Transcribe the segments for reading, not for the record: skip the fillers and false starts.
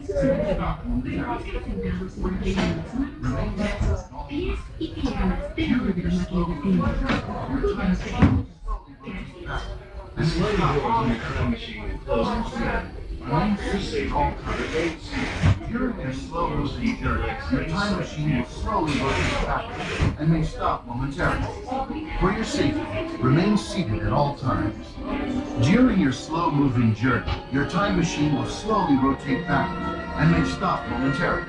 sentados mantenemos nuestros pies y piernas dentro de la máquina del tiempo. And slowly rolls your time machine close to set. To save all time. During your slow motion journey, your time machine will slowly rotate backwards and may stop momentarily. For your safety, remain seated at all times. During your slow-moving journey, your time machine will slowly rotate backwards and may stop momentarily.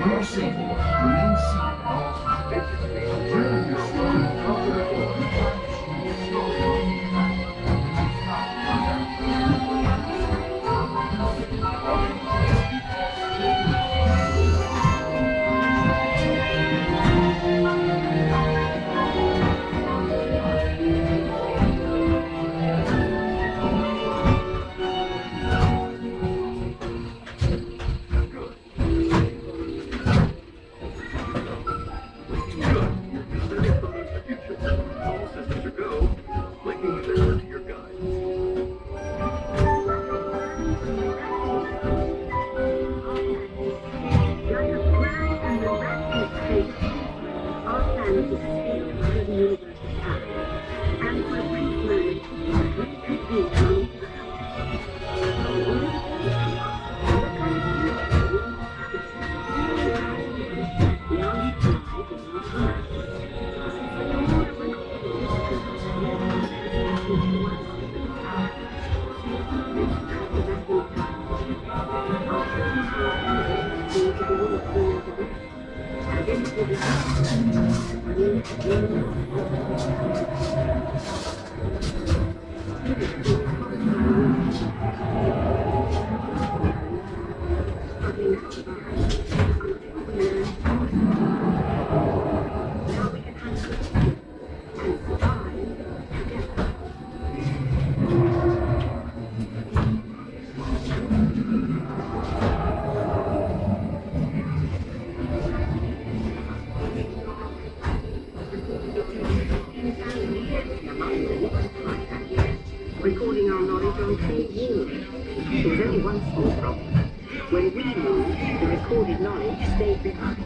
For your safety, remain seated at all times. During your slow-moving journey, your time machine will slowly rotate backwards and may stop momentarily. Recording our knowledge on trade units. There was only one small problem. When we moved, the recorded knowledge stayed behind.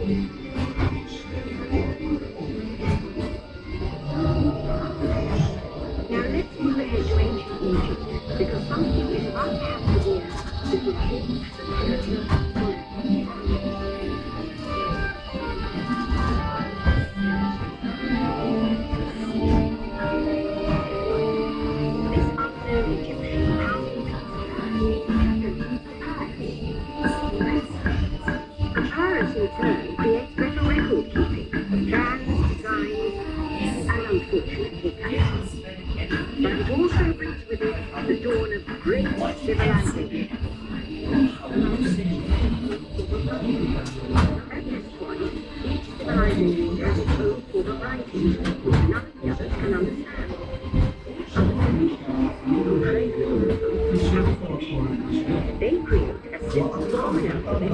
Now let's move ahead to ancient Egypt, because something is about to happen here that will change the future. Creates better record keeping of plans, designs, and unfortunate hiccups. But it also brings with it the dawn of great civilization. At this point, each civilization has its own form of writing, which none of the others can understand. They create a simple common alphabet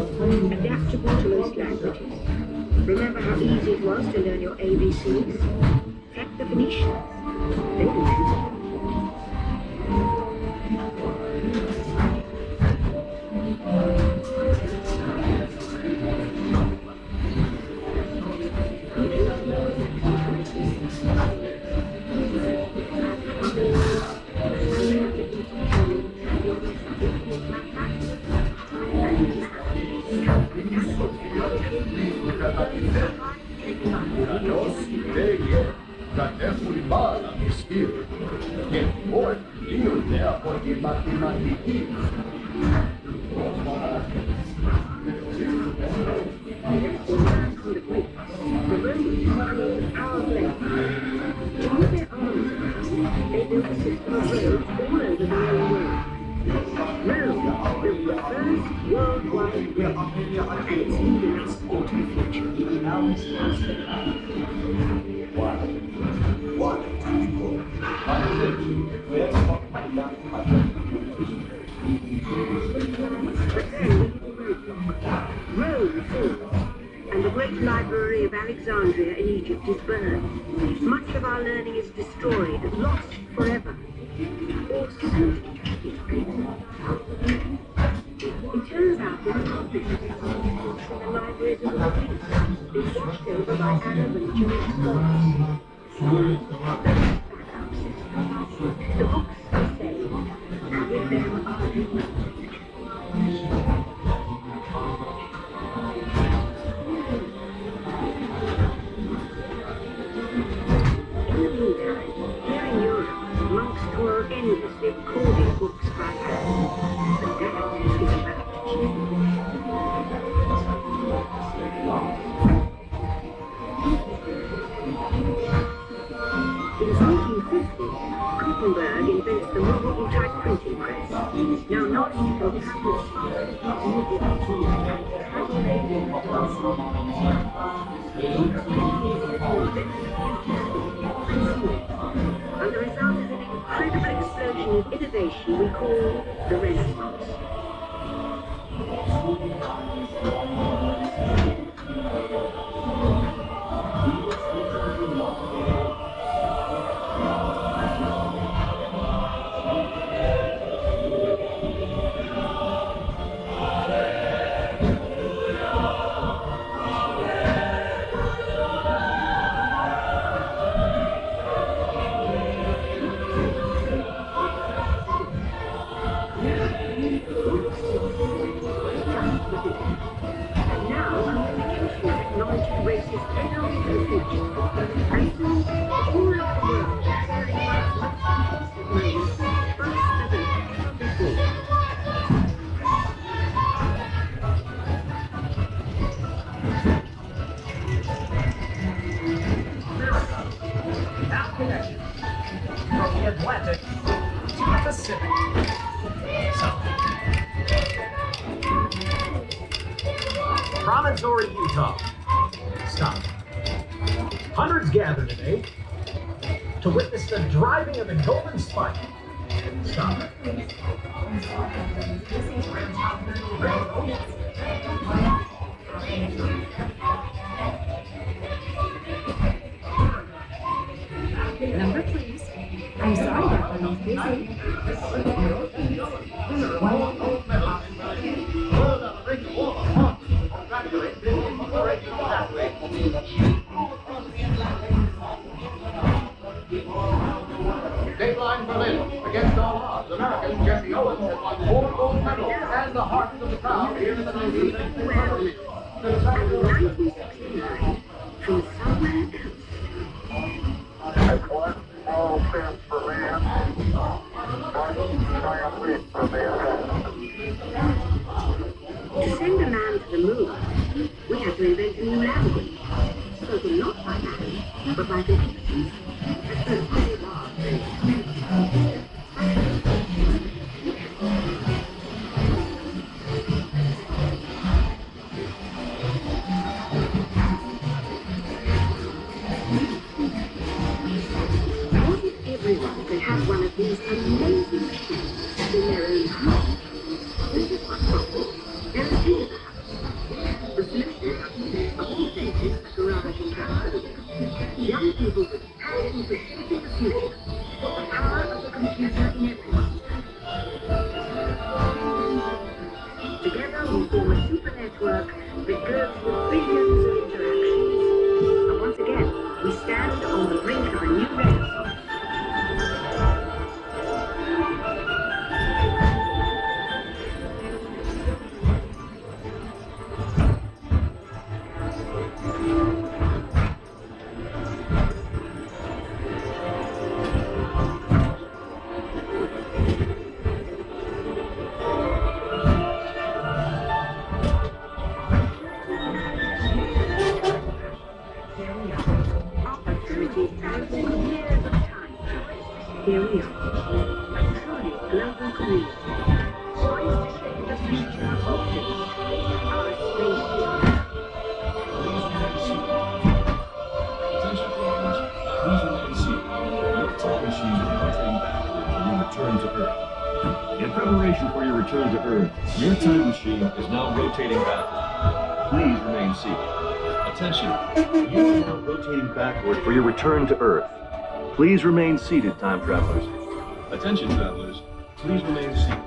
adaptable to most languages. Remember how easy it was to learn your ABCs? Check the Phoenicians. They did too. And the great library of Alexandria in Egypt is burned. Much of our learning is destroyed and lost forever. Also, it turns out that visitors from the libraries of the world, being washed over by Arab and Jewish scholars. The books are saved, and with them are the monks toil endlessly recording books by hand, but that is a fact. In 1850, Gutenberg invents the movable type printing press, now not until and the result is an incredible explosion of innovation we call the Renaissance. Atlantic to the Pacific. Promontory, Utah. Stop. Hundreds gather today to witness the driving of the Golden Spike. Stop. Number, please. I'm sorry, that one is busy. Dateline Berlin. Against all odds, American Jesse Owens has won 4 gold medals and the hearts of the crowd here in the 1969. From somewhere That's one small step for man, one giant leap for mankind. To send a man to the moon, we had to invent a new language, spoken not by man, but by computers. What if everyone could have one of these amazing machines in their own home? This is one problem. There is two of the house. The solution, of all places, a garage in California. Young people with passion for shaping the future. The power of the computer in everyone. Together we form a super network that goes with billions of interactions. And once again, we stand on the brink of a new renaissance. Here we are, a truly global community, poised to shape the future of this, our spaceship. Attention travelers, please remain seated. Your time machine is rotating backward for your return to Earth. In preparation for your return to Earth, your time machine is now rotating backward. Please remain seated. Attention, you are now rotating backward for your return to Earth. Please remain seated, time travelers. Attention, travelers. Please remain seated.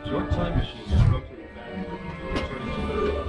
Your time machine is rotating backward for your return to Earth.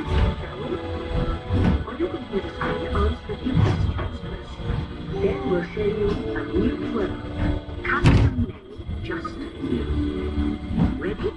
shall we? On your computer screen, answer a few questions first. Then we'll show you a new world, custom made just for you. Ready?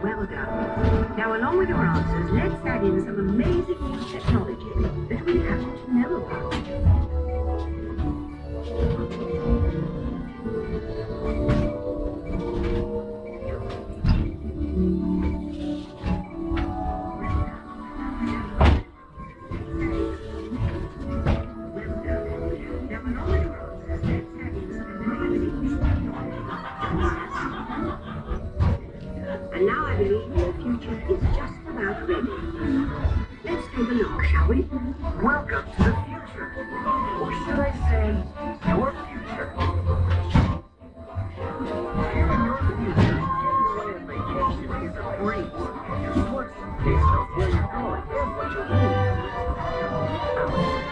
Well done. Now, along with your answers, let's add in some amazing new technology that we happen to know about. And now I believe your future is just about ready. Let's take a look, shall we? Welcome to the future. Or should I say, your future? Here in your future, getting away on vacation is a breeze. Your sports case knows where you're going and what you're doing.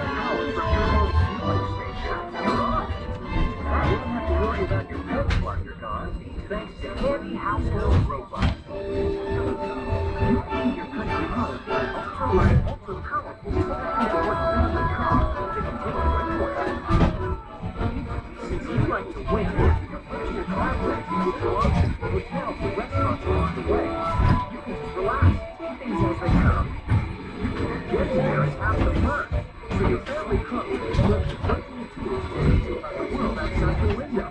Powered from your own fueling station, you're on. You don't have to worry about your pets while you're gone, thanks to handy household robots. You keep your country home with ultra-light, ultra-powerful, ultra-family car to continue anywhere. Since you like to win, your travel agents will options for hotels and restaurants along the way. You can just relax, take things as they come. Getting there is half the fun, so your family cook will work the virtual tools to teach you about the world outside your window.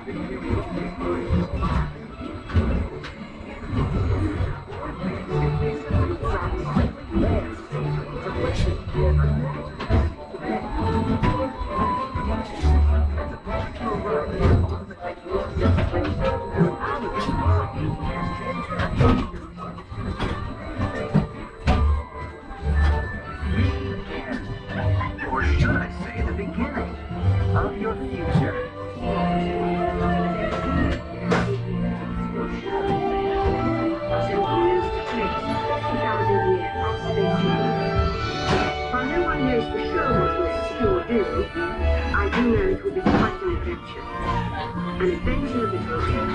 Or should I say the beginning of your future? So here's to place 50,000 years of spaceship. While no one knows for sure what we'll see or do, I do know it will be quite an adventure. An adventure that will take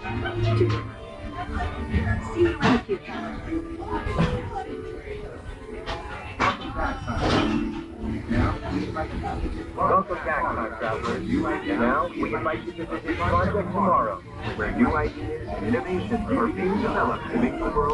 and make together. See you in the future. Welcome back, time travelers. Now, we invite you to visit Project Tomorrow, where new ideas and innovations are being developed to make the world